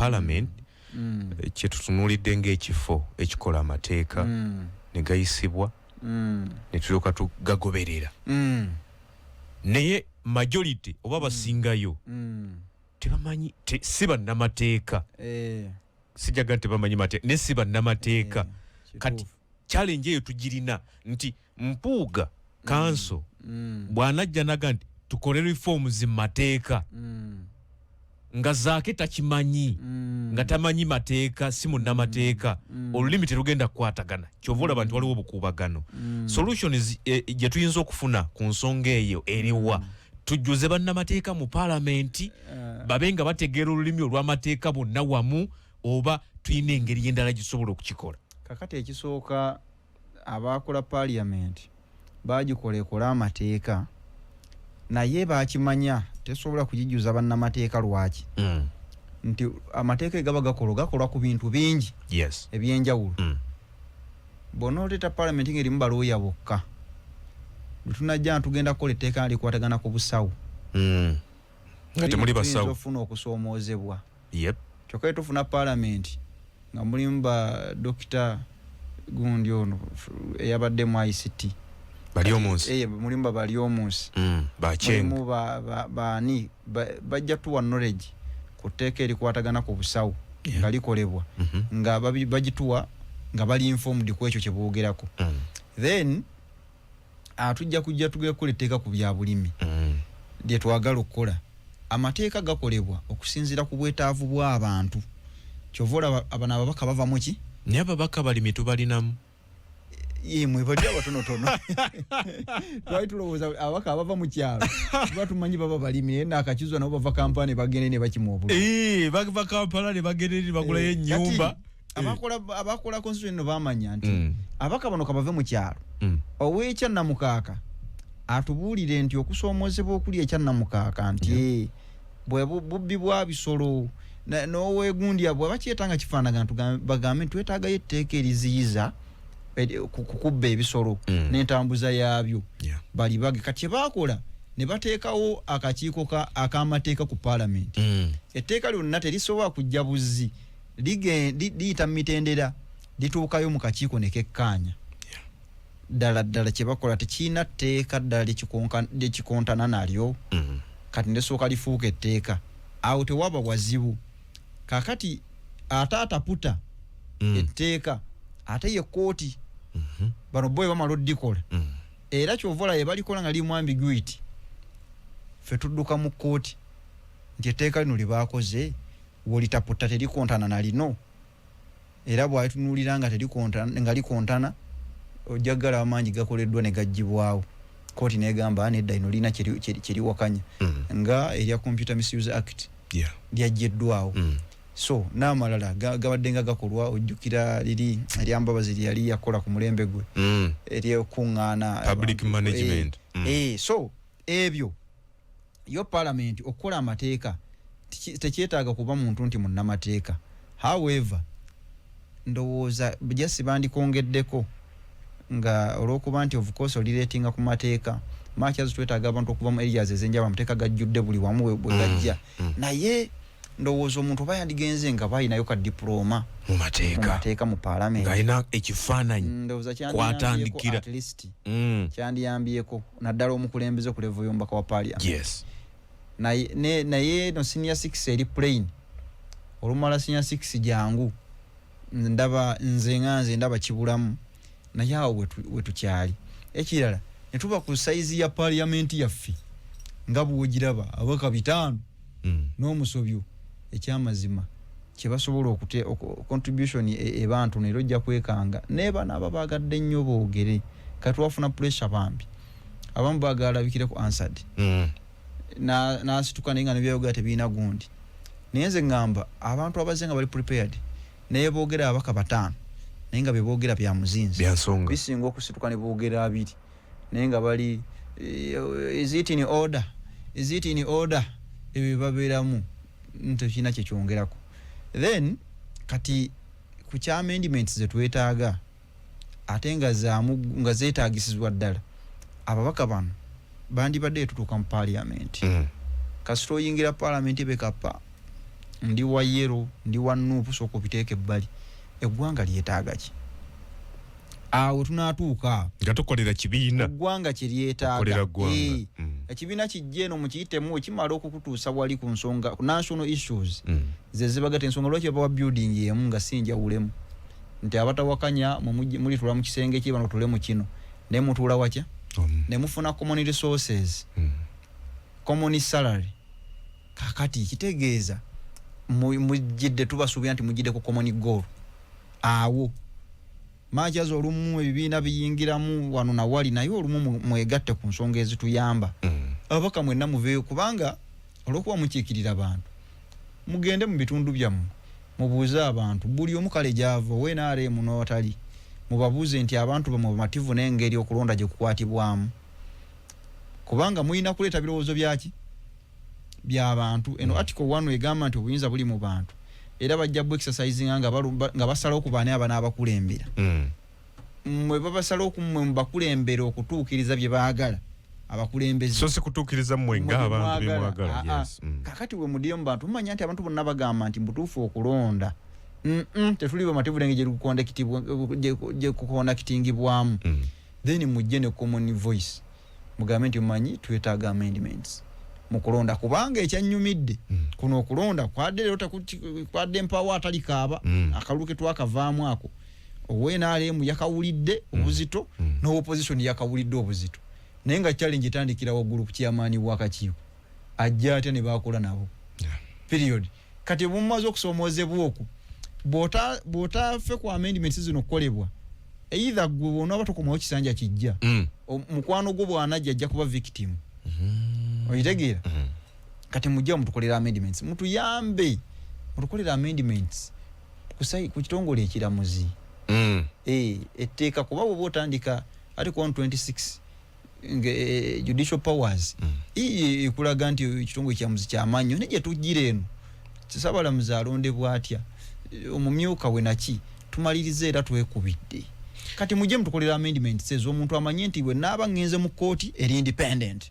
parliament kyetutunulidde ng'ekifo ekikola amateeka ne gayisibwa ne tulyoka tugagoberera naye majority oba basingayo tebamanyi si bannamateeka sijaga tebamanyi mateeka ne si bannamateeka kati challenge eyo tugirina nti Mpuuga kanso bw'anajja naga nti tukole reforms mu mateeka nga zaake takimanyi nga tamanyi mateeka si munnamateeka olulimi terugenda kukwatagana kyova olaba nti waliwo obukuubagano solution gye tuyinza okufuna ku nsonga eyo eriwa tujjuze bannamateeka mu paalamenti babe nga bategeera olulimi olw'amateeka bonna wamu oba tulina engeri endala gisobola okukikola. Kakati ekisooka abakola parliament bagikola amateeka naye bakimanya tesobola kujijjuza bannamateeka lwaki nti amateeka gaba gakolwa ku bintu bingi ebyenjawulo bonooleta parliament ng'erimu balooya bokka tunajja tugenda kukola etteeka likwatagana ku busawo nga temuli basawo ofuna okusoomoozebwa kyokka tufuna parliament nga mulimu ba Dr. gundi ono eyabadde mu ICT bali omunsi mulimu bali omunsi mulimu baani bajja tuwa knowledge ku tteeka erikwatagana ku busawo nga likolebwa nga bagituwa nga bali informed ku ekyo kye boogerako then tujja kujja tugekola etteeka ku bya bulimi lye twagala okukola amateeka gakolebwa okusinziira ku bwetaavu bw'abantu kyovola abana ababaka bava mu ki naye ababaka balimi tubalinamu mwe bali abatonotono twali tulowooza ababaka abava mu kyalo tuba tumanyi baba balimi naye naakakizwa nabo bava Kampala ne bagende ne bakima obululu bava Kampala ne bagende ne bagulayo ennyumba abakola constitution no bamanya nti ababaka bano kabave mu kyalo ow'ekya Namukaaka atubuulire nti okusoomoozebwa okuli ekya Namukaaka nti bwe bubbi bwa bisolo n'oweegundi bwe bakyetanga kifaanagana bagambe nti twetaagayo etteeka eriziyiza kukubba ebisolo n'entambuza yaabyo bali bage kati baakola ne bateekawo akakiiko ak'amateeka ku paalamenti etteeka lyonna terisobola kujja buzzi liyita mu mitendera lituukayo mu kakiiko ne kekkaanya ddala kye bakola tekiina tteeka ddala lyekikontana nalyo kati ndesooka lifuuka etteeka awo tewaba wazibu kakati ate ataputa etteeka ate ye kooti bano boye bamala oddikola era kyovola ye balikola nga limu ambiguity ffe tudduka mu kooti nti etteeka lino libaakoze wolitaputa terikontana na lino era bwalitunuulira nga likontana ojjagala amangi gakoleddwa ne gaggyibwawo kooti negamba nedda lino lina kyeriwakanya nga erya Computer Misuse Act lyaggiddwawo so n'amalala gabadde nga gakolwa ojjukira liri eryambabazi lyali yakola ku mulembe gwe eryekuŋŋaana public management so ebyo yo parliament okukola amateeka tekyetaaga kuba muntu nti munnamateeka however ndowooza jasi bandikongeddeko nga olw'okuba nti of course olireetinga ku mateeka matches twetaaga abantu okuva mu areas ezenjawulo amateeka gajjudde buli wamu bwe gajja naye ndowooza omuntu oba yandigenze nga bayinayo ka diploma mu mateeka mu parliament ng'alina ekifaananyi ndowooza kwatandikira at least kyandiyambyeko naddala omukulembeze ku level y'omubaka wa parliament naye no senior 6 eri plain olumala senior 6 jangu nze ndaba kibulamu naye awo wetukyali ekirala netuba ku saizi ya parliament yaffe nga bwogiraba abaka 5 n'omusobyo ekyamazima kyebasobola contribution ebantu nero ojja kwekanga neba n'aba bagadde nnyo boogere kati wafuna pressure bambi abamu bagalabikire ku answered nasituka naye nga nebyayogera tebiina gundi naye nze ngamba abantu abaze nga bali prepared naye boogera abaka 5 naye nga beboogera bya muzinzi bisinga okusituka ne boogera 2 naye nga bali is it in order ebyo babeeramu ntekina kyekyongerako then kati ku kya amendments zetwetaaga ate nga zeetaagisizwa ddala ababaka bano bandibadde tutuuka mu parliament kasita oyingira parliament bekapa ndi wa yero ndi wa nupu soko biteke ebbali eggwanga lyetaaga ki awo tunatuuka nga tukolera kibiina eggwanga kye lyetaaga ekibiina kijje eno mukiyitemu ekimala okukutuusa wali ku nsonga ku national issues ze zibagata ensonga lwaki bawa building yemu nga sinjawulemu nti abatawakanya mulitula mu kisenge kye bano tulemu kino ne mutuula wakya ne mufuna common resources common salary kakati kitegeeza mujidde tubasuubira nti mujidde ku common goal awo majazo olumu ebibiina biyingiramu wano na wali naye olumu mwegatte ku nsonga ezituyamba abaka mwenna muveeyo kubanga olwokuba mukiikirira abantu mugende mu bitundu byammwe mubuuze abantu buli omu kale gyava wenaare muno atali mubabuuze nti abantu bamwe bamativu n'engeri okulonda gye kukwatibwamu kubanga muyina kuleeta birowoozo byaki by'abantu eno article 1 egamba nti obuyinza buli mu bantu era bajja bu exercising nga basalawo ku baani abana abakulembera mmwe babasalawo okumwe mubakulembera okutuukiriza bye baagala abakulembezi so si kutuukiriza mmwe ng'abantu bye mwagala yes kakati we mudiyo mu bantu mumanya nti abantu bonna bagamba nti mbutuufu okulonda tetuli bamativu nenge gye kukondakitingibwamu then mujje ne common voice mugambe nti mumanyi twetaaga amendments mukulonda kubanga ekyanyumidde kuno okulonda kwadde lero kwadde mpawa atali kaaba akaluke twakavaamu ako owenaalemu yakawulidde obuzito n'opposition yakawulidde obuzito naye nga challenge etandikira waggulu ku kyamaani bw'akakiiko ajja ate ne baakola nabo period kati bumaze okusomoozebwa okwo bw'otaffe ku amendments zino okukolebwa either gwe bw'onaaba tokomawo kisanja kijja mukwano gwo bw'anajja ajja kuba victim oyitegeera kati mujja mutukolera amendments mutuyambe mutukolera amendments ku kitongole ekiramuzi etteeka kuba bw'oba otandika article 126 judicial powers ekulaga nti ekitongole ekiramuzi ky'amaanyi ne gye tujjira eno Ssaabalamuzi alondebwa atya omumyuka we naki tumalirize era twekubidde kati mujje mutukolera amendments ez'omuntu amanye nti bwe naaba ngenze mu kooti eri independent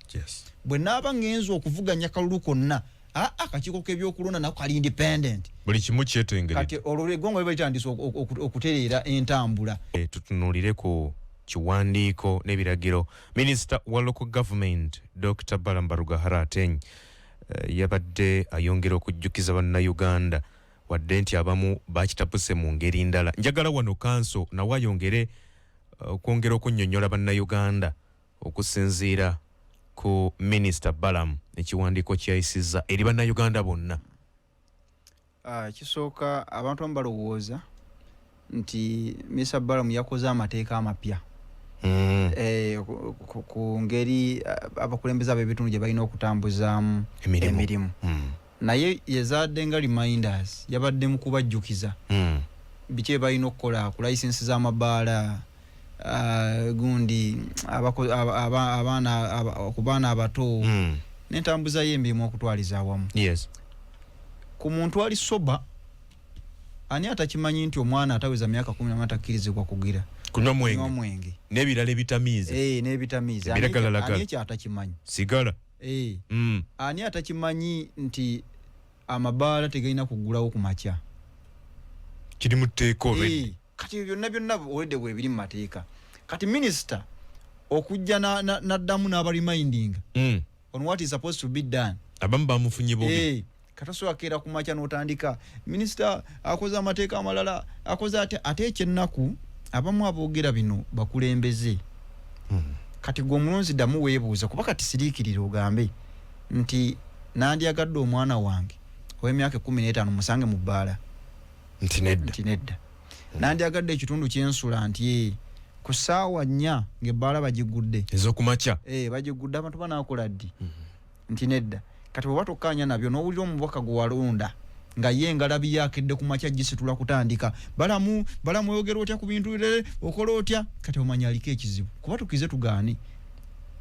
bwe naaba ngenze okuvuganya kalulu konna akakiiko k'ebyokulonda nako kali independent buli kimu kyetengere kati olwo eggwanga liba litandise okutereera entambula tutunuulire ku kiwandiiko n'ebiragiro minisita wa local government Dr. Balambaruga Harateny yabadde ayongera okujjukiza bannayuganda wadde nti abamu bakitapuse mu ngeri ndala njagala wano kanso nawe ayongere okwongera okunnyonnyola bannayuganda okusinziira ku minisita Balam ekiwandiiko kyayisizza eri bannayuganda bonna. Kisooka abantu balowooza nti minisita Balam yakoze amateeka amapya ku ngeri abakulembeze ab'ebitundu gye balina okutambuzaamu emirimu naye yazadde nga reminders yabadde mu kubajjukiza biki balina okukola ku license z'amabaala gundi ku baana abato n'entambuza y'emirimu okutwaliza awamu. Ku muntu ali soba ani atakimanyi nti omwana ataweza myaka 10 atakkirizibwa kugira kunywa mwenge n'ebirala ebitamiize n'ebitamiize ani ekyo atakimanyi sigala ani atakimanyi nti amabaala tegalina kugulawo ku makya kiri mu tteeka olwedde kati byonna olwedde bwebiri mu mateeka kati minisita okujja n'addamu n'abariminding on what is supposed to be done abamu bamufunye bubi katasobola keera ku makya n'otandika minisita akoze amateeka amalala akoze ate ekyennaku abamu aboogera bino bakulembeze kati gwe omulonzi ddamu weebuuza kuba kati siriikirira ogambe nti nandyagadde omwana wange ow'emyaka 15 musange mu bbaala nti nedda nandyagadde ekitundu kyensula nti ku ssaawa 4 ng'ebbaala bagigudde ez'okumakya bagigudde abantu banaakola ddi nti nedda kati bwe batokkaanya nabyo n'owulira omubaka gwe walonda nga ye engalabi yakedde ku makya gisitula kutandika balamu oyogera otya ku bintu okola otya kati omanya aliko ekizibu kuba tukize tugaane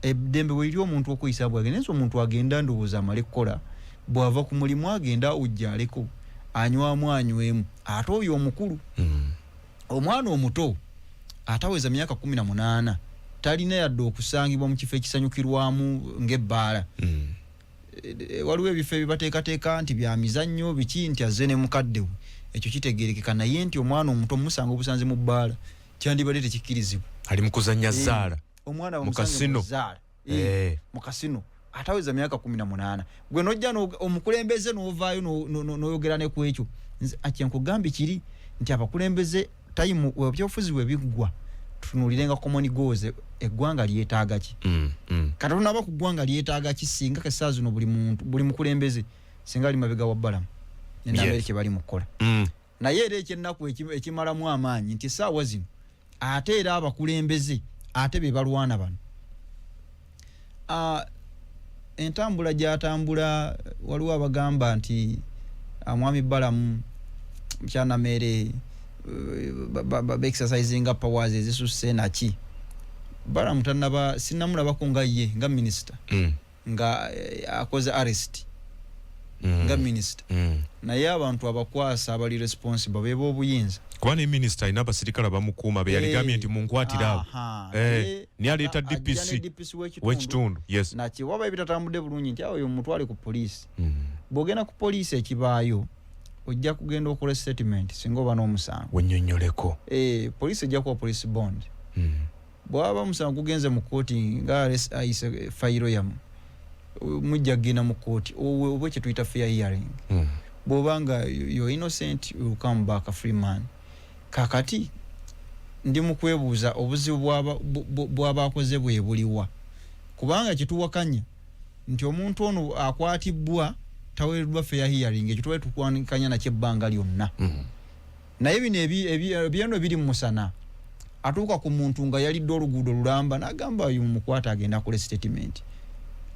eddembe weeri omuntu okuyisa bwagenda nsi omuntu agenda ndowooza amale kukola bw'ava ku mulimu agenda ojjaaleko anywemu ate oyo omukulu omwana omuto ataweza myaka 18 talina yadde okusangibwa mu kifo ekisanyukirwamu ng'ebbaala waliwo ebifo ebibateekateeka nti bya mizannyo biki nti azze ne mukadde we ekyo kitegeerekeka naye nti omwana omuto musanga obusanze mu bbaala kyandibadde tekikkirizibwa ali mu kuzannya zzaala omwana mu kasino mu kasino ataweza myaka 18 gwe nojja omukulembeze n'ovaayo n'oyogera ne ku ekyo akyankugambye kiri nti abakulembeze time ebyobufuzi bwe biggwa tunulirenga common goals eggwanga lyetaaga ki kati tunaba ku ggwanga lyetaaga ki singa kasaazi no buli mukulembeze singa ali mabega wa balamu n'amerike bali mukola naye era ekyennaku ekimalamu amaanyi nti saawa zino ate era abakulembeze ate be balwana bano entambula gyatambula waliwo abagamba nti mwami balamu mchana mere exercising powers ezisusse naki balamu tanaba sinamulaba konga ye nga minister nga akoze arrest nga minister naye abantu abakwasa abali responsible bebo obuyinza kwani minister ina basirikala bamukuuma be yaligambye nti munkwatira ni aleta DPC wechitundu yes nachi waba ebitatambude bulungi nti ayo mutwale ku police bogena ku police ekibaayo ojja kugenda okola statement singo bano omusango wennyonnyoleko police ejja kuwa police bond bwaba omusango kugenze mu kooti nga ayise fayiro yamu mujja gina mu kooti obwe kye tuyita fair hearing bobanga you're innocent you come back a free man kakati ndi mu kwebuuza obuzibu bw'abakoze bwe buliwa kubanga kituwakanya nti omuntu ono akwatibwa taweereddwa fair hearing ekyo tuwe tukwanikanya nakyo ebbanga lyonna naye bino ebyeno biri mu musana atuuka ku muntu nga yalidde oluguudo lulamba n'agamba oyo mukwata agenda akole statement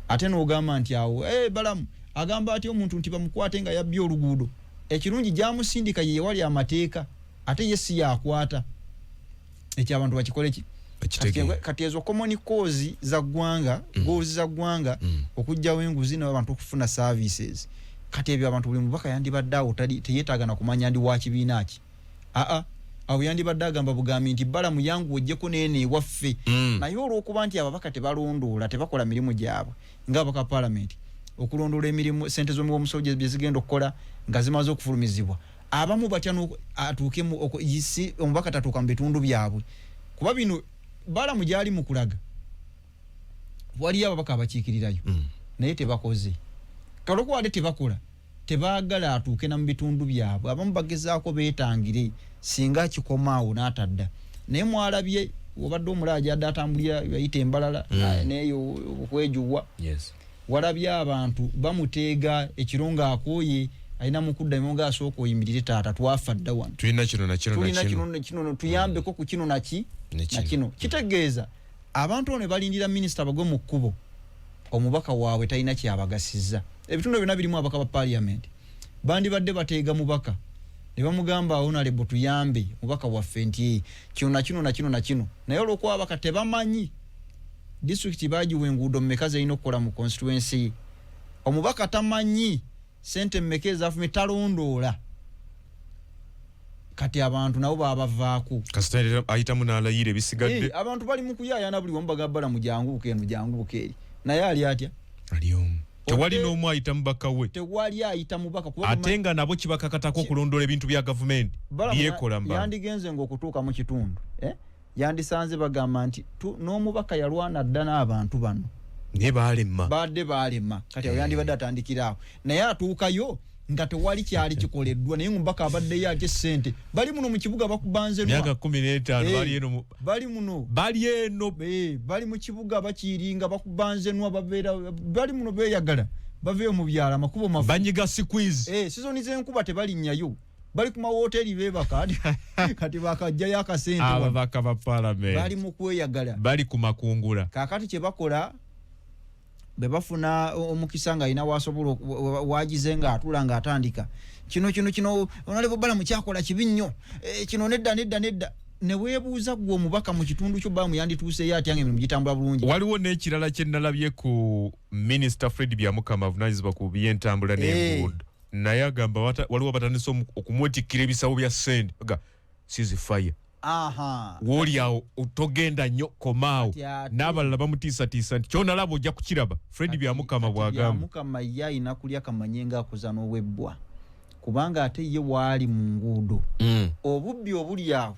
ate n'ogamba nti awo balamu agamba ati omuntu nti bamukwate nga yabbye oluguudo ekirungi gyamusindika ye wali amateeka ate yesi yakwata ekyo abantu bakikole ki kati ezo common cause za ggwanga goals za ggwanga okujjawo enguzi n'abantu okufuna services kati ebyo abantu buli mubaka yandibadde awo teyeetaaga na kumanya ndi wa kibiina ki awo yandibadde agamba bugambi nti balamu yangu ojjeko neene ewaffe naye olw'okuba nti ababaka tebalondoola tebakola mirimu gyabwe ng'abaka parliament okulondoola emirimu sente z'omusoje bye zigenda okukola nga zimaze okufulumizibwa abamu batya atuuke omubaka tatuuka mu bitundu byabwe kuba bino balamu gyali mu kulaga waliyo ababaka abakiikirirayo naye tebakoze kalokwadde tebakola tebaagala atuuke na mu bitundu byabwe abamu bagezaako beetangire singa kikomaawo n'atadda naye mwalabye obadde omulaaja adde atambulira yayita embalala neeyo okwejuwa walabye abantu bamuteega ekiro ng'akooye alina mukuddamu ng'asooka oyimirire taata twafa dda wano tulina kino tuyambeko ku kino nakino kitegeeza abantu ono balindira minisita bagwe mu kkubo omubaka waabwe talina kyabagasiza ebitundu byonna birimu abaka ba parliament bandibadde bateega mubaka ne bamugamba honorable tuyambe mubaka waffe nti kino nakino naye olw'okuba abaka tebamanyi district bagiwa enguudo mmeka zirina okukola mu constituency omubaka tamanyi sente mmeka ezafumye talondoola kati abantu nabo babavaako kasita ayitamu n'alayira ebisigadde abantu bali mu kuyaayana buli wamu bagambala mu jangubuka eri naye ali atya ali omu tewali n'omu ayita mubaka we tewali ayita mubaka ate nga nabo kibakakatako okulondoola ebintu bya gavumenti byekola mba yandigenze ng'okutuuka mu kitundu yandisanze bagamba nti n'omubaka yalwana dda n'abantu bano naye baalema kati awo yandibadde atandikiraawo naye atuukayo nga tewali kyali kikoleddwa naye omubaka abaddeyo atya essente bali muno mu kibuga bakubanze myaka 15 bali eno bali mu kibuga bakiringa bakubanzenwa bali muno beeyagala baveeyo mu byala makubo mafu banyiga squeeze sizoni z'enkuba tebalinnyayo bali ku mawooteri beebaka kati bakajjayo akasente ababaka ba parliament bali mu kweyagala bali ku makungula kaakati kye bakola bebafuna omukisa nga alina wasobola wagize nga atula nga atandika kino onalebo bala mukyakola kibi nnyo kino nedda ne weebuuza gwe omubaka mu kitundu kyo balamu yandituuseyo atya nga emirimu gitambula bulungi waliwo n'ekirala kye nalabye ku minisita Fred Byamukama avunaanyizibwa ku by'entambula n'enguudo naye agamba waliwo batandise okumwetikkira ebisabo bya ssente ceasefire woli awo otogenda nnyo komaawo n'abalala bamutiisatiisa nti kyonalaba ojja kukiraba. Fred Byamukama bw'agamba. Byamukama ye alina kulya kamanye ng'akuza n'ow'ebbwa kubanga ate ye waali mu nguudo obubbi obuli awo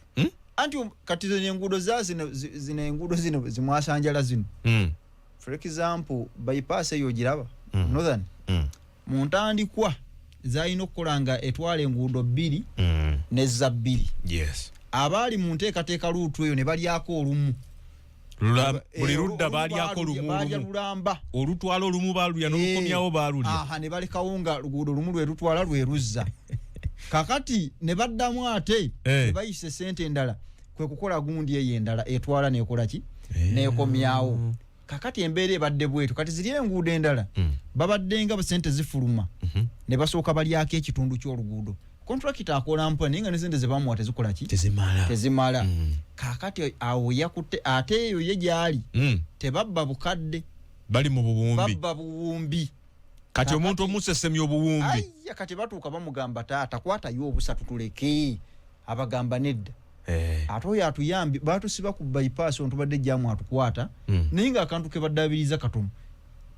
anti kati zino enguudo zino enguudo zino zimwasanjala zino for example bypass eyo giraba northern mu ntandikwa zalina okukola nga etwala enguudo bbiri nezza bbiri. Yes. Abaali mu nteekateeka luutu eyo ne balyako olumu. Buli ludda baalyako olumu. Olutwala olumu baalulya n'olukomyawo baalulya. Ne balekawo nga luguudo lumu lwe lutwala lwe luzza. Kakati ne baddamu ate ne bayise ssente endala kwe kukola gundi eyo endala etwala n'ekola ki n'ekomyawo. Kakati embeera ebadde bwetu kati ziri enguudo endala babaddenga ssente zifuluma ne basooka balyako ekitundu ky'oluguudo. Contractor akola mpa ninga nesente ze bamuwa tezikola ki tezimala. Kakati awo yakutte ate eyo ye gyali tebabba bukadde bali mu buwumbi babba buwumbi. Kati omuntu omusesemya obuwumbi ayya kati batuuka bamugamba taata kwatayo obusatu tuleke abagamba nedda. Ate oyo atuyambi batusiba ku bypass ontubadde jjamu atukwata ninga akantu ke baddaabiriza katono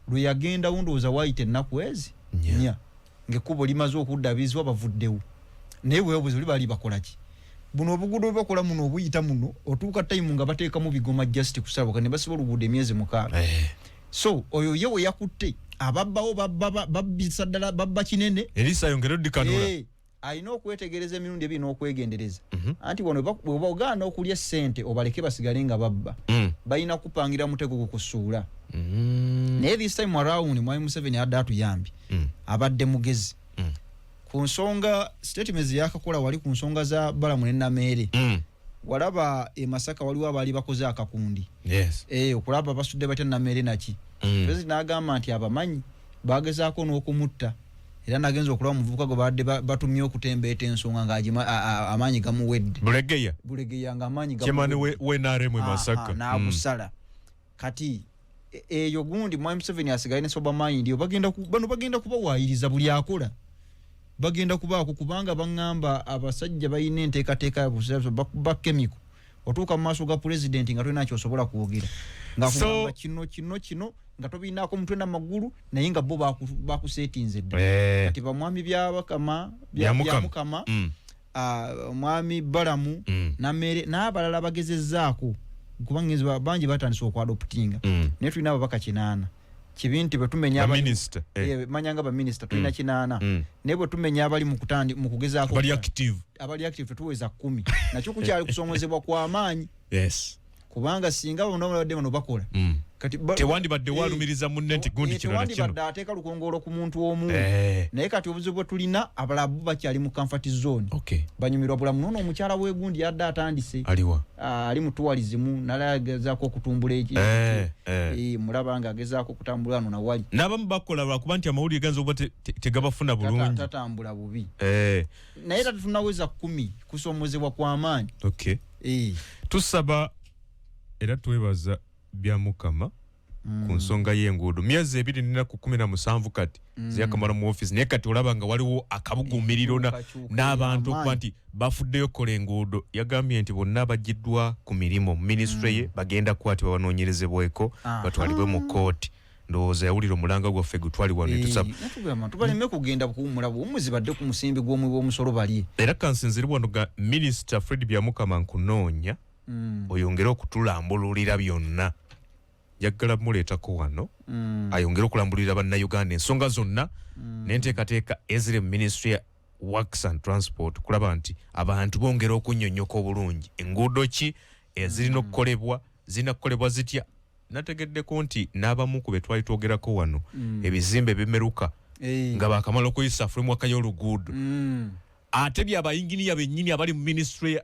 lwe yagenda wundowooza waayita ennaku ezi nya ng'ekkubo limaze okuddaabizibwa bavuddewo naye weebuuze oli baali bakola ki buno obuguudo bwe bakola muno obuyita muno otuuka time nga bateekamu bigoma just kusalabuka ne basiba oluguudo emyezi 6. So oyo ye we yakutte ababbawo babbisa ddala babba kinene Elisa yongera oddikanula alina okwetegereza emirundi ebiri n'okwegendereza anti wano bwe ogaana okulya ssente obaleke basigale nga babba balina kupangira mutego gukusuula. Naye this time around Mwai Museveni adda atuyambi abadde mugezi ku nsonga statements yakakola wali ku nsonga za Balamu ne Namere. Walaba e Masaka waliwo abaali bakoze akakundi okulaba basudde batya Namere naki President agamba nti abamanyi bagezaako n'okumutta era nagenza okulaba muvubuka gwe badde batumye okutembeeta ensonga ng'agima amaanyi gamuwedde bulegeya ng'amaanyi gamuwedde we NRM Masaka n'agusala kati eyo gundi Mwai Museveni asigaye ne soba mind yo bagenda kubawaayiriza buli akola bagenda kubaako kubanga bangamba abasajja bayina enteekateeka ya busirabso bakemiko otuuka mu maaso ga president nga tolina kyosobola kwogera nga kugamba kino nga tobinaako mutwe n'amagulu naye nga bo bakuseetinze dda kati bamwami byabakama byamukama mwami Balamu Namere n'abalala bagezezzaako kubanga bangi batandise okwadoptinga naye tulina ababaka 8 kibi nti bwe tumenya manyanga ba minister tulina 8 naye bwe tumenya abali mu kugezaako abali active tuweza 10 nakyo kukyali kusongozebwa kwa amaanyi kubanga singa bano badde bano bakola kati tewandi badde walumiriza munne nti gundi kino tewandi badde ateeka lukongolo ku muntu omu naye kati obuzibu bwe tulina abalabu bakyali mu comfort zone banyumirwa bulamu nono omukyala w'egundi yadde atandise ali mu tourism nala agezaako okutumbula mulaba nga agezaako okutambula wano nawali n'abamu bakola lwakuba nti amawulire ganza oba tegabafuna bulungi tatambula bubi naye tatunaweza 10 kusoomozebwa kw'amaanyi tusaba era twebaza Byamukama ku nsonga y'enguudo myezi 217 kati ziyakamala mu office naye kati olaba nga waliwo akabuguumiriro n'abantu okuba nti bafuddeyo kola enguudo yagambye nti bonna abagiddwa ku mirimu ministry ye bagenda kukwatibwa banoonyerezebweko batwalibwe mu kooti ndowooza yawulira omulanga gwaffe gutwali wano tusaba tubaleme kugenda kuwumula buwumuzi badde ku musimbi gw'omusolo balye era kansinziri wano ga Minister Fred Byamukama nkunoonya oyongere okutulambululira byonna njagala muleetako wano ayongere okulambulira bannayuganda ensonga zonna n'enteekateeka eziri mu Ministry ya Works and Transport kulaba nti abantu bongera okunnyonnyoka obulungi enguudo ki ezirina okukolebwa zirina kukolebwa zitya nategeddeko nti n'abamu ku be twali twogerako wano ebizimbe bimeruka nga baakamala okuyisa framework y'oluguudo ate byabayinginiya bennyini abali mu Ministry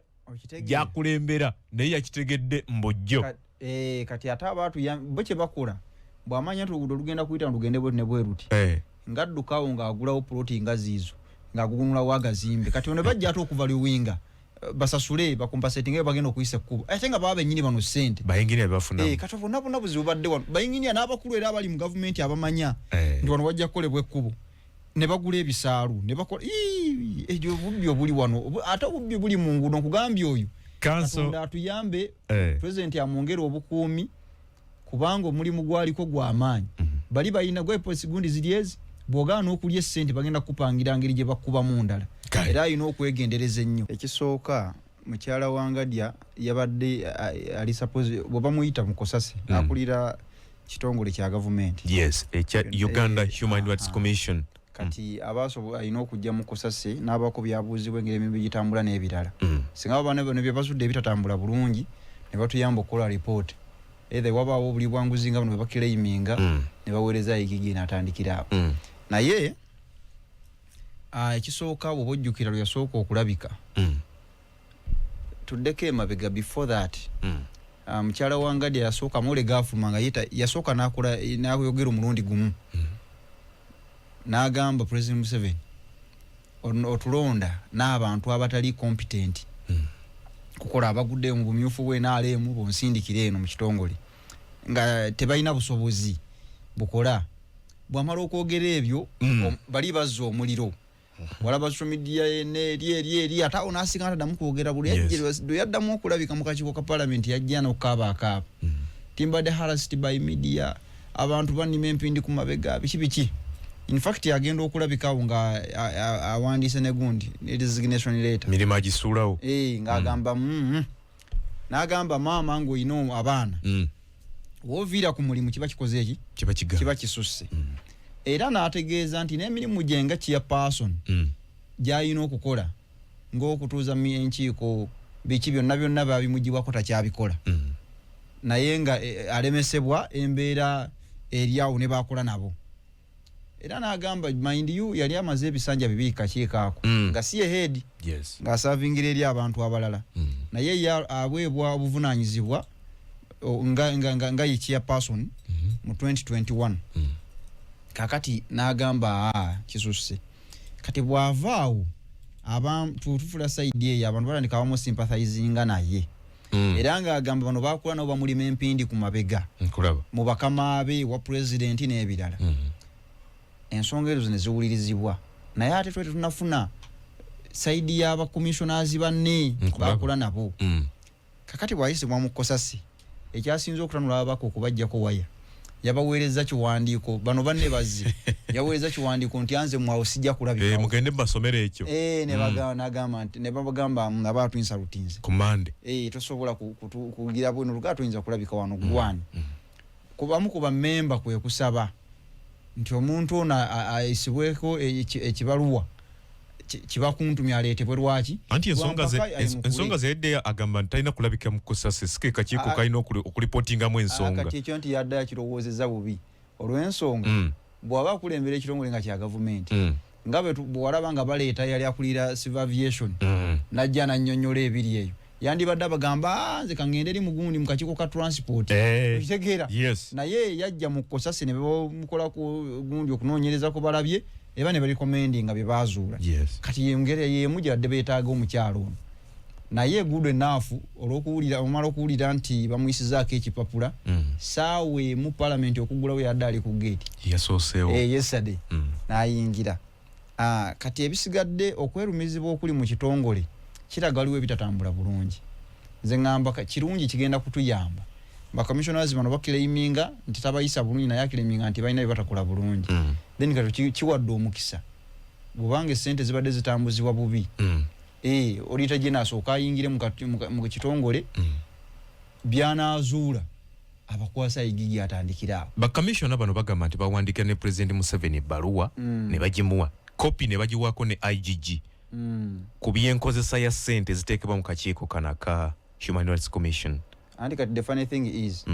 gyakulembera naye yakitegedde mbojjo kati ate abantu bo kye bakola bw'amanya nti oluguudo lugenda kuyita lugende bwe ruti ng'addukawo ng'agulawo ploti nga ziizo ng'agugunulawo agazimbe kati ono bajja ate okuva luwinga basasule bakompasetinga bwe bagenda okuyisa ekkubo ate nga baba bennyini bano ssente bayinginiya bebafunamu kati bonna buzibu badde wano bayinginiya n'abakulu era abali mu gavumenti abamanya nti wano wajja kukolebwa ekkubo ne bagula ebisaalu ne bakola ebyo obubbi obuli wano ate obubbi buli mu nguudo nkugambye oyo council atuyambe president amwongera obukuumi kubanga omulimu gwaliko gw'amaanyi bali balina gweposi gundi ziliezi bwogana okulya essente bagenda kupangira ngeri gye bakuba mu ndala era alina okwegendereza ennyo ekisooka mukyala wa Ngadia yabadde ali suppose bwe bamuyita Mukosase akulira kitongole kya government yes ekya Uganda Human Rights Commission kati abaso alina okujja Mukosase n'abako byabuuzibwa engeri emirimu gitambula n'ebirala singa abana bano bye basudde ebitatambula bulungi ne batuyamba okukola report either wabaawo obuli bwanguzi nga bano bakiraiminga ne baweereza igigi n'atandikira awo naye ekisooka bw'ojjukira lwe yasooka okulabika tuddeko emabega before that mukyala wa Ngadia yasooka mule gafuluma nga yasooka n'akola n'ayogera omulundi gumu n'agamba President Museveni otulonda n'abantu abatali competent kukola abagudde mu bumyufu bwe n'alemu bonsindikire eno mu kitongole nga tebalina busobozi bukola bwamala okwogera ebyo bali bazza omuliro walaba social media eri ate awo n'asinga ataddamu kwogera buli yaddamu okulabika mu kakiiko ka parliament yajja n'okukaaba akaaba timbadde harassed by media abantu bannima empindi ku mabega biki in fact agenda okulabika awo nga awandiise ne gundi resignation letter mirima agisuulawo ng'agamba n'agamba maama ng'oyina abaana wooviira ku mulimu kiba kikoze eki kiba kisusse era n'ategeeza nti n'emirimu gye nga chairperson gy'alina okukola ng'okutuuza enkiiko biki byonna babimugibwako takyabikola naye nga alemesebwa embeera eri awo ne bakola nabo era n'agamba mind you yali amaze ebisanja bibiri kakiiko ako nga si head ng'asavingira eri abantu abalala naye aweebwa obuvunaanyizibwa nga ye chairperson mu 2021 kakati n'agamba kisusse kati bw'avaawo abantu tufula side eyo abantu batandika abamu sympathizinga naye era ng'agamba bano baakula nabo bamulima empindi ku mabega mu bakama be wa president n'ebirala ensonga ezo ne ziwulirizibwa naye ate twete tunafuna side y'aba commissioners banne baakula nabo kakati bw'ayisibwa mu Kosasi ekyasinze okutanula abako okubajjako waya yabaweereza kiwandiiko bano banne bazzi yaweereza kiwandiiko nti anze mwawo sijja kulabika mugende basomera ekyo ne bagamba nti ne babagamba abantu insalutinze command tosobola kugira bwino luga tuyinza kulabika wano gwani kubamu kuba member kwe kusaba nti omuntu ono ayisibweko ekibaluwa kiba kuntumya aleetebwe lwaki anti ensonga zedde agamba ntalina kulabika mu Kosase sike kakiiko kalina okulipotingamu ensonga kati ekyo nti yadde yakirowoozezza bubi olw'ensonga bw'aba akulembera ekitongole nga kya gavumenti nga bw'alaba nga baleeta yali akulira civil aviation najja nannyonnyola ebiri eyo yandibadde abagamba nze kangende eri mugundi mu kakiiko ka transport okitegeera naye yajja mu Kosase ne bamukola ku gundi okunoonyereza ku balabye eba ne bali commending nga bye baazuula kati yengere yemu gyadde beetaaga omukyalo ono naye good enough olw'okuwulira omala okuwulira nti bamuyisizaako ekipapula saawe mu parliament okuggulawo yadde ali ku gate yasooseewo yesterday n'ayingira kati ebisigadde okwerumizibwa okuli mu kitongole kiraga waliwo ebitatambula bulungi nze ngamba kirungi kigenda kutuyamba commissioners bano bakiraiminga nti tabayisa bulungi naye akiraiminga nti balina batakola bulungi then kati kiwadde omukisa bubanga sente zibadde zitambuzibwa bubi olita je nasooka ayingire mu kitongole byanazuula abakwasa igigi atandikira awo commissioner bano bagamba nti bawandika ne President Museveni baluwa ne bagimuwa copy ne bagiwako ne IGG ku byenkozesa ya sente ziteekebwa mu kakiiko kanaka Human Rights Commission. Anti kati the funny thing is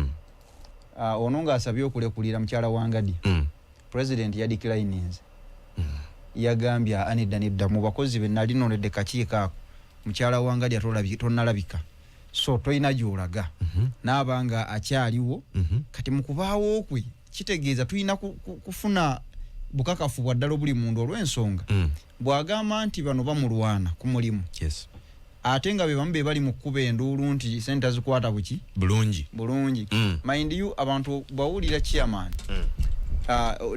ono nga asabye okulekulira mukyala wa Ngadia president ya declines yagambya anedda mu bakozi be nali nonedde kakiiko ako mukyala wa Ngadia tonnalabika so toyina gy'olaga n'abanga akyaliwo kati mu kubaawo okwe kitegeeza tulina kufuna bukakafu bwa ddala buli mundu olw'ensonga bw'agamba nti bano bamulwana ku mulimu ate nga be bamu be bali mu kkuba enduulu nti sente zikwata buki bulungi mind you abantu bawulira chairman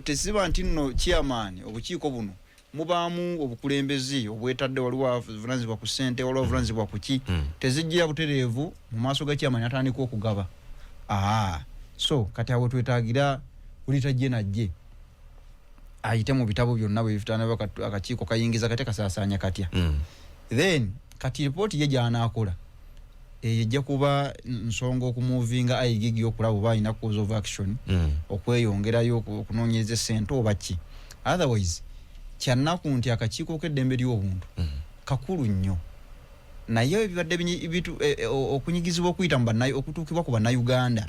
tesiba nti nno chairman obukiiko buno mubaamu obukulembezi obwetadde waliwo obuvunanyizibwa ku ssente waliwo obuvunanyizibwa ku ki tezijjira butereevu mu maaso ga chairman atandika okugaba so kati awo twetaagira buli tajje najje ayite mu bitabo byonna bwe bifitana akakiiko kayingiza kate kasaasaanya katya then kati report ye gy'anaakola ejja kuba nsonga okumuvinga ayigigi okulaba oba alina cause of action okweyongerayo okunoonyereza ssente oba ki otherwise kyannaku nti akakiiko k'eddembe ly'obuntu kakulu nnyo naye ebibadde bitu okunyigizibwa okuyita mu bannayo okutuukibwa ku bannayuganda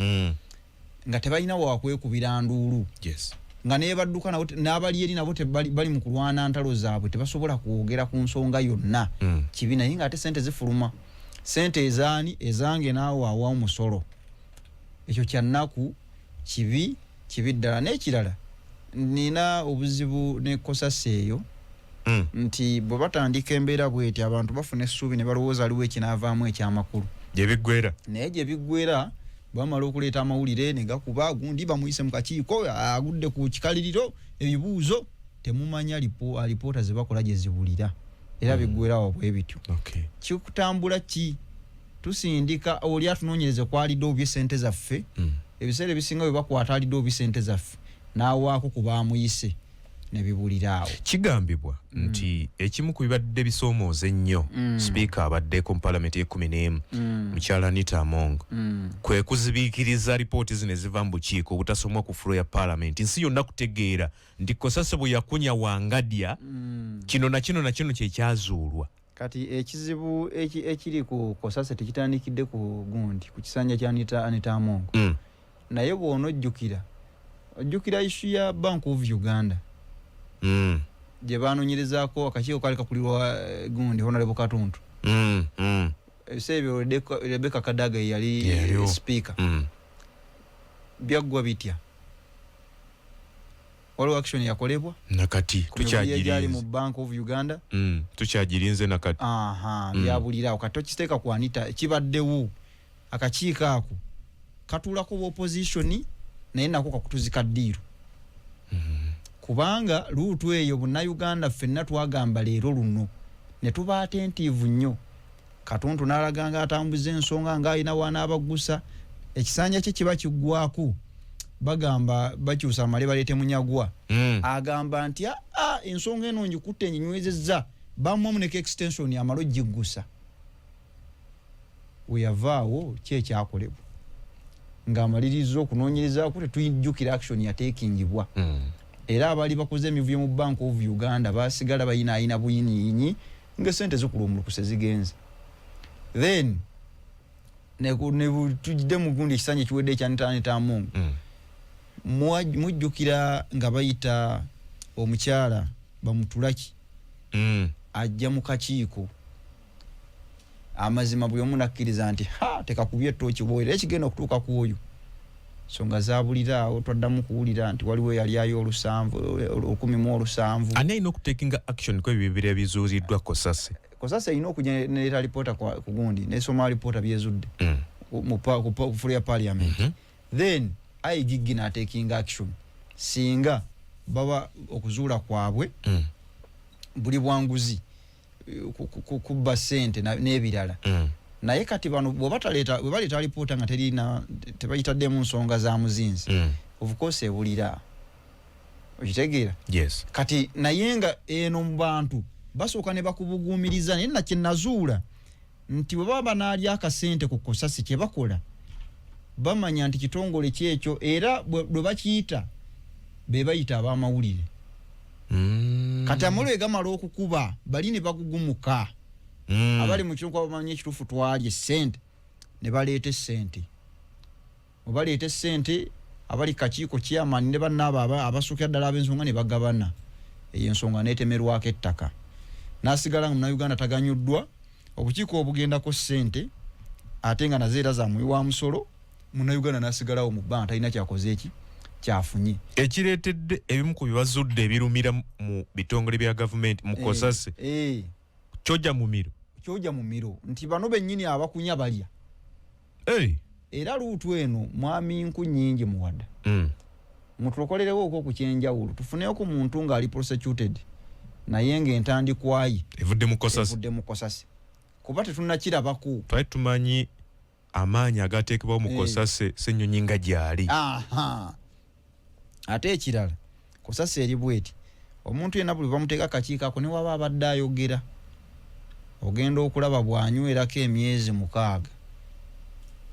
nga tebalina waakwekubira nduulu nga neebadduka n'abali eri nabo bali mu kulwana ntalo zaabwe tebasobola kwogera ku nsonga yonna kibi naye nga ate ssente zifuluma ssente ezaani ezange naawe awa musolo ekyo kyannaku kibi ddala n'ekirala nina obuzibu n'ekosasa eyo nti bwe batandika embeera bweti abantu bafuna essuubi ne balowooza aliwo ekinaavaamu ekyamakulu naye gye biggwera bamala okuleeta amawulire ne gakuba gundi bamuyise mu kakiiko agudde ku kikaliriro ebibuuzo temumanya alipoota ze bakola gye zibulira era biggwerawo bwe bityo kikutambula ki tusindika oli atunoonyereze kwalidde obi ssente zaffe ebiseera ebisinga bwe bakwata alidde obi ssente zaffe n'awaako ku baamuyise ne bibuliraawo kigambibwa nti ekimu ku bibadde bisoomooza ennyo sipiika abaddeko mu paalamenti y'e11 mukyala Anita Among kwe kuzibiikiriza lipooti zino eziva mu bukiiko obutasomwa ku fulo ya paalamenti nsi yonna kutegeera nti Kosase bwe yakunya Wangadya kino na kino kyekyazuulwa kati ekizibu ekiri ku Kosase tekitandikidde ku gundi ku kisanja kya Anita Among naye bw'onojjukira ojjukira issu ya Bank of Uganda gye baanoonyerezaako akakiiko kali kakulirwa gundi Honorable Katuntu ebyo Rebecca Kadaga yali speaker byaggwa bitya waliwo action yakolebwa nakati tukyagirinze mu Bank of Uganda tukyagirinze nakati byabulirawo kati okiteeka ku Anita kibaddewo akakiiko ako katuulako opposition naye nako kakutuzika ddiiro kubanga luutu eyo Bannayuganda ffenna twagamba leero luno ne tuba attentive nnyo Katuntu n'alaganga atambuza ensonga ng'alina waanaabagusa ekisanja kye kiba kiggwako bagamba bakyusa amale baleete munyagwa agamba nti ensonga eno ngikutte nginywezezza bamumuneka extension amalo giggusa weyavaawo kyekyakolebwa ng'amaliriza okunoonyerezaako tetujjukira action yateekingibwa era abali bakoze emivuyo mu Bank of Uganda basigala bayinaayina buyiniyinyi ng'essente zikulumulukuse zigenze then ne tujjidde mu gundi ekisanja ekiwedde ekya Anita Among mujjukira nga bayita omukyala bamutulaki ajja mu kakiiko amazima buli omu nakkiriza nti tekakubye ettooki bwera ekigenda okutuuka ku oyo nsonga zabuliraawo twaddamu kuwulira nti waliwo yalyayo 17,000 ani alina okutekinga action ku ebyo bibiri ebizuuziddwa Kosase alina okujenereta alipoota ku gundi nesoma alipoota byezudde ku fulo ya parliament then ayigigi n'atekinga action singa baba okuzuula kwabwe buli bwanguzi kubba ssente n'ebirala naye kati bano bwe baleeta alipoota nga tebayitaddemu nsonga za muzinzi of course ebulira okitegeera kati naye nga eno mu bantu basooka ne bakubuguumiriza naye nakye nazuula nti bwe baba banaalya akasente ku Kosase kye bakola bamanya nti kitongole kyekyo era bwe bakiyita be bayita ab'amawulire kati amulwe gamala okukuba bali ne bagugumuka abali mu kirungu bamanyi ekituufu twalye ssente ne baleeta essente bwe baleeta essente abali kakiiko chairman ne bannaabo abasukira ddala ab'ensonga ne bagabana eyo ensonga neetemerwako ettaka n'asigala nga Munnayuganda taganyuddwa obukiiko obugendako ssente ate nga nazo era zamuwi wa musolo Munnayuganda n'asigalawo mu bbanga talina kyakoze kyafunye ekireetedde ebimu ku bibazudde ebirumira mu bitongole bya gavumenti mu Kosase kyojja mu miro nti bano bennyini abakunya balya era luutu eno mwami nku nnyingi muwadda mutulokolerewo okwo ku kyenjawulo tufuneeko muntu ng'ali prosecuted naye ng'entandikwayi evudde mu Kosase kuba tetunnakirabako twali tumanyi amaanyi agateekebwawo mu Kosase Ssenyonyi nga gyali. Ate ekirala Kosase eri bweti omuntu yenna buli bamuteeka akakiiko ako ne waba abadde ayogera ogenda okulaba bw'anywerako emyezi 6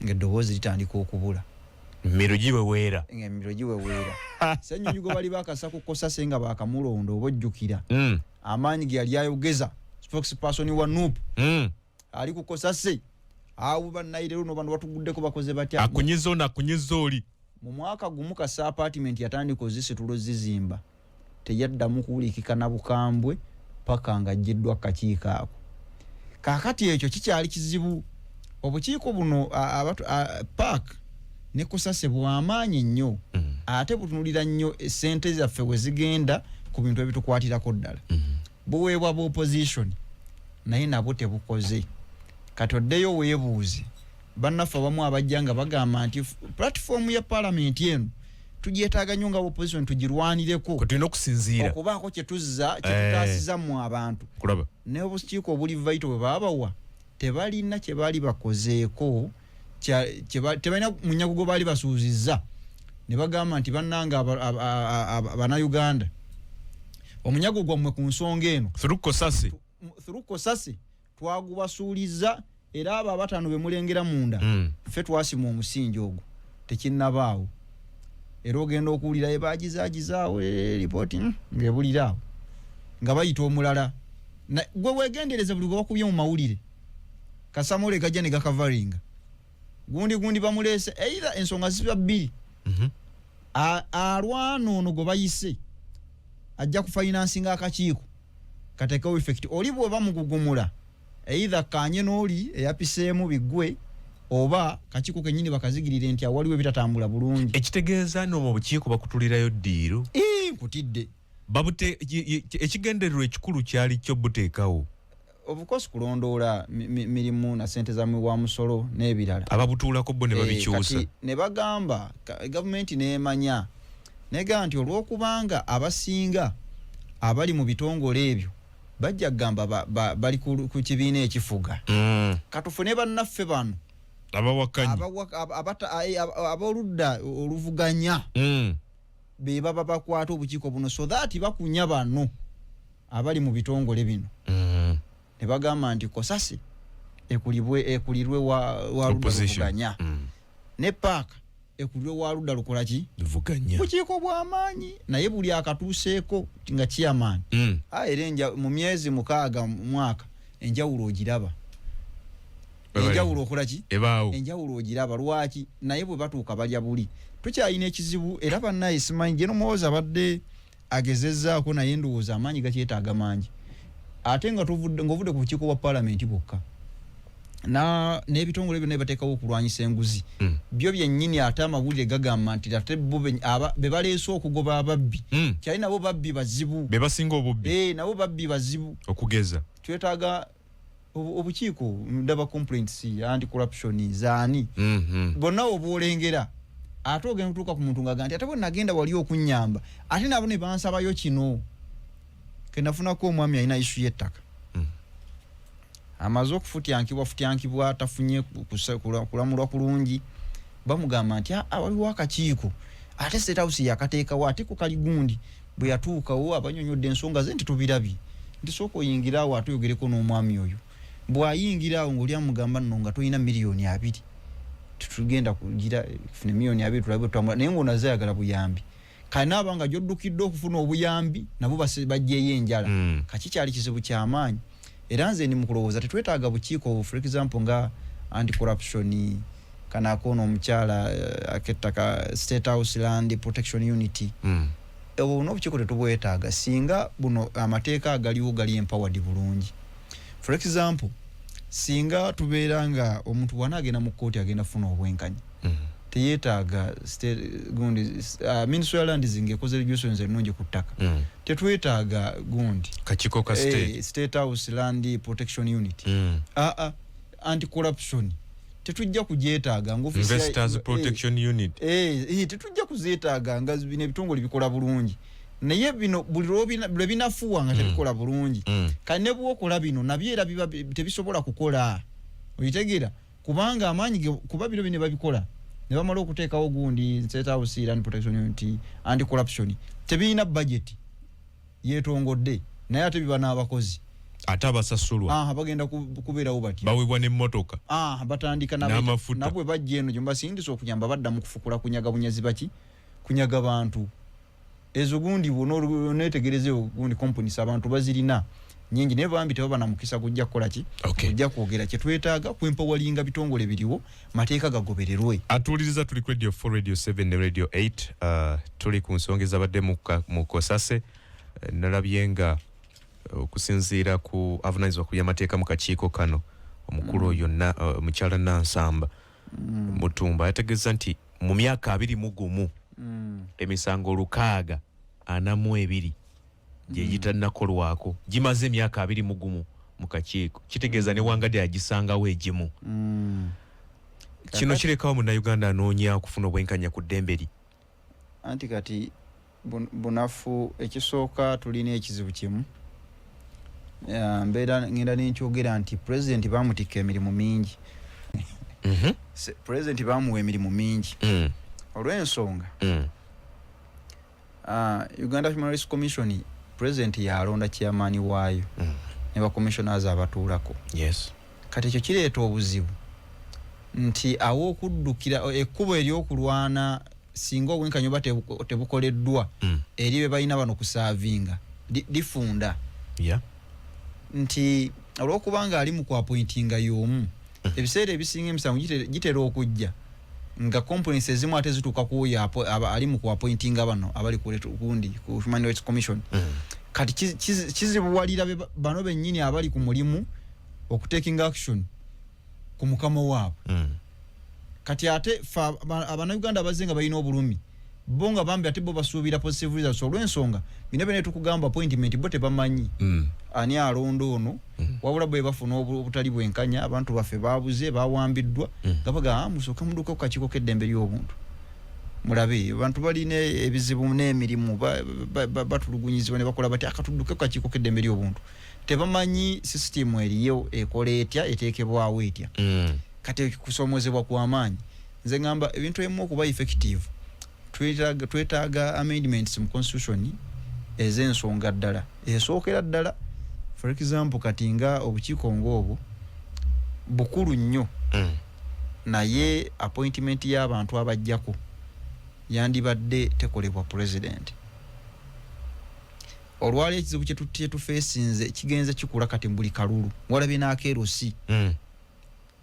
ng'eddoboozi litandika okubula. Emiro giweweera. Ssenyonyi gwe bali bakasa ku Kosase nga bakamulondo oba ojjukira. Amaanyi ge yali ayogeza spokesperson wa NUP. Ali ku Kosase. Awo bannayire luno bano batuguddeko bakoze batya. Akunyiza oli. Mu mwaka gumu Kasa apartment yatandika ozisitulo zizimba. Teyaddamu kuwulikika na bukambwe paka nga ajjiddwa akakiiko ako. Kaakati ekyo kikyali kizibu. Obukiiko buno park ne Kosase bw'amaanyi nnyo ate butunulira nnyo sente zaffe we zigenda ku bintu ebitukwatirako ddala. Buweebwa bu opposition naye nabo tebukoze. Kati oddeyo weebuuze bannaffe abamu abajja nga bagamba nti platform ya parliament eno tugyetaaga nnyo nga opposition tugirwanireko tulina okusinziira okubaako kye tutaasiza mu abantu. Kulaba ne obukiiko obuli vital bwe babawa tebalina kye baali bakozeeko tebalina munyago gwe baali basuuzizza ne bagamba nti bannanga Bannayuganda omunyago gwammwe ku nsonga eno through Kosase twagubasuuliza era abo abatano be mulengera munda ffe twasima omusingi ogwo tekinnabaawo era ogenda okuwulira ebagizagizaawo ripooti ng'ebuliraawo nga bayita omulala gwe weegendereza buli gwe bakubye mu mawulire Kasamole gajja ne gakavaringa gundi bamuleese either ensonga ziba bbiri alwana ono gwe bayise ajja kufinansinga akakiiko kateekawo effect oli bwe bamugugumula either kanye n'oli eyapiseemu biggwe oba kakiiko kennyini bakazigirire nti awaliwo ebitatambula bulungi. Ekitegeeza no mu bukiiko bakutulirayo ddiiro nkutidde ekigendererwa ekikulu kyali kyo buteekawo of course kulondoola mirimu na sente za wa musolo n'ebirala ababutuulako bo ne babikyusa ne bagamba gavumenti neemanya nega nti olw'okubanga abasinga abali mu bitongole ebyo bajja kugamba bali ku kibiina ekifuga katufune bannaffe bano abawakanyi aboludda oluvuganya be baba bakwata obukiiko buno so that bakunya bano abali mu bitongole bino ne bagamba nti Kosase ekulirwe wa luvuganya ne paaka ekulirwe wa ludda lukola ki luvuganya bukiiko bw'amaanyi naye buli akatuuseeko nga chairman era mu myezi 6 mwaka enjawulo ogiraba enjawulo okola ki enjawulo ogiraba lwaki naye bwe batuuka balya buli tukyalina ekizibu era bannaye simanyi gye nomwoza abadde agezezzaako naye ndowooza amaanyi gakyetaaga mangi ate nga ng'ovudde ku bukiiko bwa parliament bwokka n'ebitongole byonna bateekawo okulwanyisa enguzi byo byennyini ate amawulire gagamba nti ate bo be baleese okugoba ababbi kyali nabo babbi bazibu be basinga obubbi nabo babbi bazibu okugeza twetaaga obukiiko ndaba complaints anti corruption zaani bonna obwolengera ate ogenda kutuuka ku muntu ng'agamba nti ate bwe nagenda wali okunnyamba ate nabo ne bansabayo kino kenafunako omwami alina isu y'ettaka amaze okufutyankibwa tafunye kulamulwa kulungi bamugamba nti waliwo akakiiko ate State House yakateekawo ate ku Kaligundi bwe yatuukawo abanyonyodde ensonga ze nti tubirabye nti sooka oyingiraawo ate oyogereko n'omwami oyo bw'ayingiraawo ng'oli amugamba nno nga tolina $2 tugenda kugira fune $2 tulabe tutambula naye ng'onaze ayagala buyambi kale naaba nga gy'oddukidde okufuna obuyambi nabo bajjeeyo enjala kakikyali kizibu ky'amaanyi era nze ndi mu kulowooza tetwetaaga bukiiko for example nga anti corruption kanaako n'omukyala ak'ettaka State House Land Protection Unity obwo n'obukiiko tetubwetaaga singa buno amateeka agaliwo gali empowered bulungi. For example singa tubeera nga omuntu bw'anaagenda mu kkooti agenda funa obwenkanyi teyeetaaga Ministry of Land ng'ekoze regulations ennungi ku ttaka tetwetaaga gundi kakiiko ka State House Land Protection Unit anti corruption tetujja kugyetaaga Investors Protection Unit tetujja kuzeetaaga nga bino ebitongole bikola bulungi naye bino buli lwe binafuwa nga tebikola bulungi kale ne bwokola bino nabyo era biba tebisobola kukola oyitegeera kubanga amaanyi kuba bino bine babikola ne bamala okuteekawo gundi State House Land Protection Unit and Corruption tebirina budget yeetongodde naye ate biba n'abakozi ate abasasulwa bagenda kubeerawo batya bawebwa n'emmotoka batandika nabwe bajja eno gyembasindisa okuyamba badda mu kufukula kunyaga bunyazi baki kunyaga bantu ezo gundi netegerezeyo gundi companies abantu bazirina nyingi naye bambi tebaba na mukisa kujja kukola ki kujja kwogera kye twetaaga kwempawalinga bitongole biriwo mateeka gagobererwe. Atuuliriza tuli ku Radio 4, Radio 7 ne Radio 8 tuli ku nsonga ezabadde mu Kosase nalabye nga okusinziira ku avunaanyizibwa ku byamateeka mu kakiiko kano omukulu oyo mukyala Nansamba Mutumba yategeeza nti mu myaka 21 emisango 642 gye gitannakolwako gimaze emyaka 21 mu kakiiko kitegeeza ne Wangadde agisangawo egimu. Kino kirekawo Munnayuganda anoonya okufuna obwenkanya ku ddembe li anti kati bunafu ekisooka tulina ekizibu kimu mbeera ngenda nenkyogera nti president bamutikka emirimu mingi president bamuwa emirimu mingi olw'ensonga Uganda Human Rights Commission president yalonda chairman waayo ne ba commissioners abatuulako kati ekyo kireeta obuzibu nti awo okuddukira ekkubo eryokulwana singa obwenkanya oba tebukoleddwa eri be balina bano kusaavinga lifunda nti olw'okubanga ali mu kuappointinga y'omu ebiseera ebisinga emisango gitera okujja nga components ezimu ate zituuka kuoyo ali mu kuappointinga bano abali kugundi ku Human Rights Commission kati kizibuwalira bano bennyini abali ku mulimu okutaking action ku mukama waabwe kati ate Abannayuganda abazenga balina obulumi bonga bambi ate bo basuubira positive results olw'ensonga bino bene tukugamba appointment bo tebamanyi ani alondo ono wabula bwe bafuna obutali bwenkanya abantu baffe babuze bawambiddwa gabaga musooka muduka ku kakiiko k'eddembe ly'obuntu mulabe abantu balina ebizibu n'emirimu batulugunyizibwa ne bakola bati akatudduke ku kakiiko k'eddembe ly'obuntu tebamanyi system eriyo ekola etya eteekebwawo etya kati kusomozebwa kw'amaanyi nze ngamba ebintu ebimu okuba effective twetaaga amendments mu constitution ez'ensonga ddala esookera ddala for example kati nga obukiiko ng'obwo bukulu nnyo naye appointment y'abantu abajjako yandibadde tekolebwa president olwali ekizibu kye tufeesinze kigenze kikula kati buli kalulu walabye n'akeerosi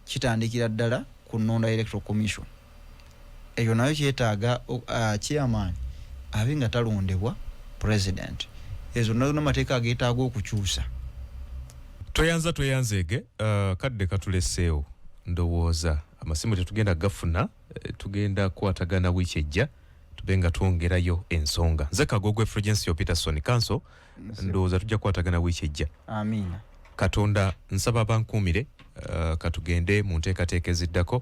kitandikira ddala ku Nnonda Electoral Commission eyo nayo kyetaaga chairman abe nga talondebwa president ezo nazo amateeka ageetaaga okukyusa. Tweyanzeege kadde katuleseewo ndowooza amasimu tetugenda gafuna tugenda kwatagana wiiki ejja tube nga twongerayo ensonga. Nze Kagogwe Fulgencio Peterson Council ndowooza tujja kwatagana wiiki ejja. Amiina. Katonda nsaba bankuumire katugende mu nteekateeka eziddako